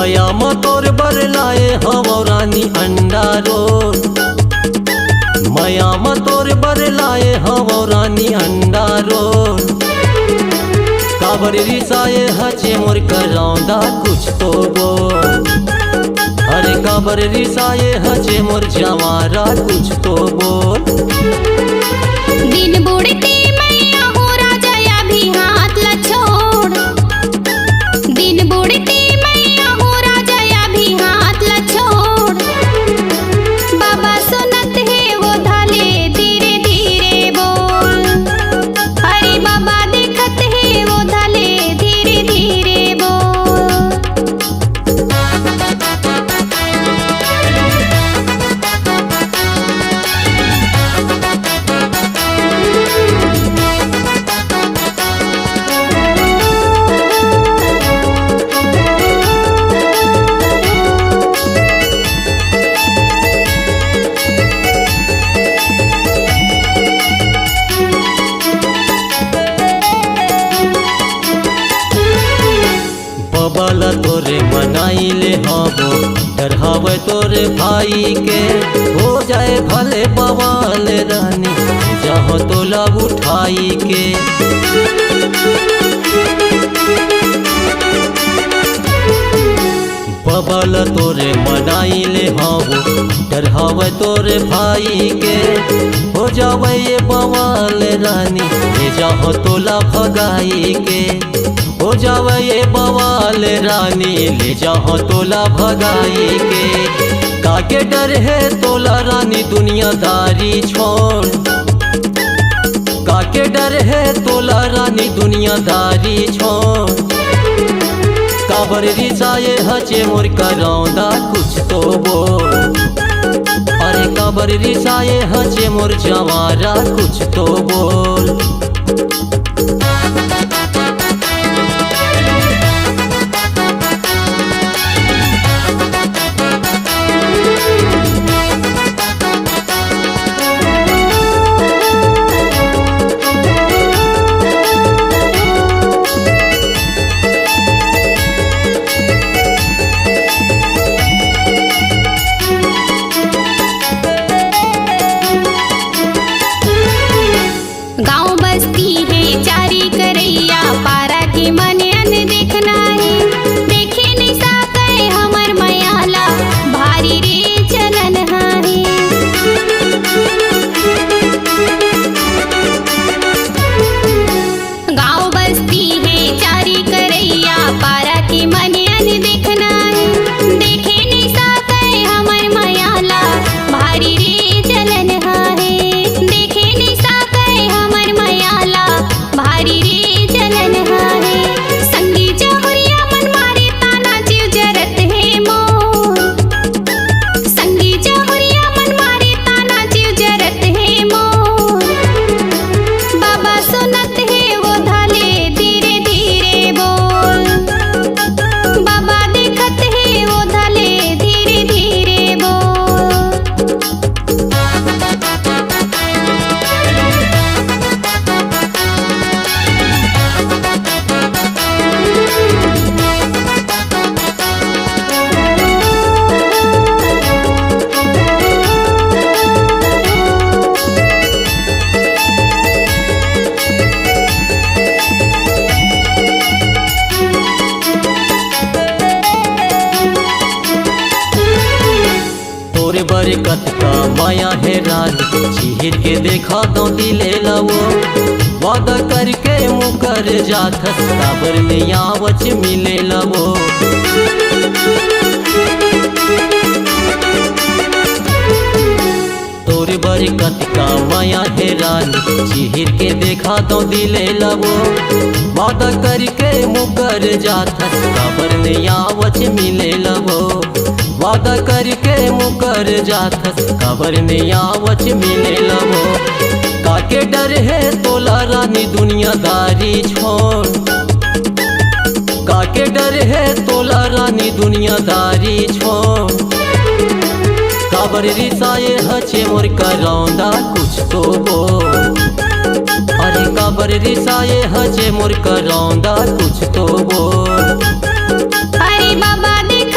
मया मतोर बरलाए हवो रानी अंडा रोल। मया मतोर बरलाए हवो रानी अंडा रोल। काबर रिसाए हचे मोर करौंदा कुछ तो बोल। अरे काबर रिसाए हचे मोर जवारा कुछ तो बोल। दिन बुढ़ती मैया हो राजा अभी हाथ ला छोड़। दिन बुढ़ती मैया हो राजा अभी हाथ ला छोड़। बाबा सुनत है वो धाले धीरे धीरे बोल। अरे बाबा देखत है वो धाले धीरे धीरे बोल। बबल तोरे मनाइले हबो डरहावे तोरे भाई के। हो जाए भले बवाल रानी जहाँ तोला उठाई के। बबल तोरे मनाइले हबो डरहावे तोरे भाई के। हो जावे ये बवाल रानी जहाँ तोला भगाई के। हो जावे ये बवाल रानी ले जाओ तोला भगाई के। काके डर है तोला रानी दुनियादारी छोड़। काके डर है तोला रानी दुनियादारी छोड़। काबर रिसाए हचे मोर करौंदा कुछ तो बोल। अरे काबर रिसाए हचे मोर जवारा कुछ तो बोल। गाँव बस्ती है चारी करैया पारा के मने अन देखना है। देखे नहीं साके हमर मयाला भारी रे चलन है। गाँव बस्ती है चारी करैया पारा के मने अन देखना है। देखे नहीं साके हमर मयाला भारी रे चलन है। देखे नहीं साके हमर मयाला भारी रे चलन है। संगी जहुरिया मन मारे ताना जीव जरत है मोर। संगी जहुरिया मन मारे ताना जीव जरत है मोर। बाबा सुनत है वो धाले धीरे धीरे बोल। बाबा देखत है वो धाले धीरे धीरे बोल। तोरे बरकत का माया है रानी चीर के देखा तो दिले लवो। वादा करके मुकर जात काबर में आवच मिले लवो। तोरे बरकत का माया है रानी चीर के देखा तो दिले लवो। वादा करके मुकर जात काबर में आवच मिले लवो। वादा करके मुकर जात काबर में आवच मिले लवो। काके डर है तोला रानी दुनियादारी छोड़। काके डर है तोला रानी दुनियादारी छोड़। काबर रिसाए हचे मोर करौंदा कुछ तो बोल। अरे काबर रिसाए हचे मोर करौंदा कुछ तो बोल। अरे बाबा देख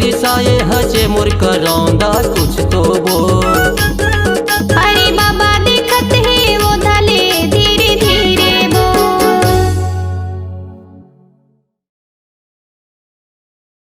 रिसाए हचे मोर करौन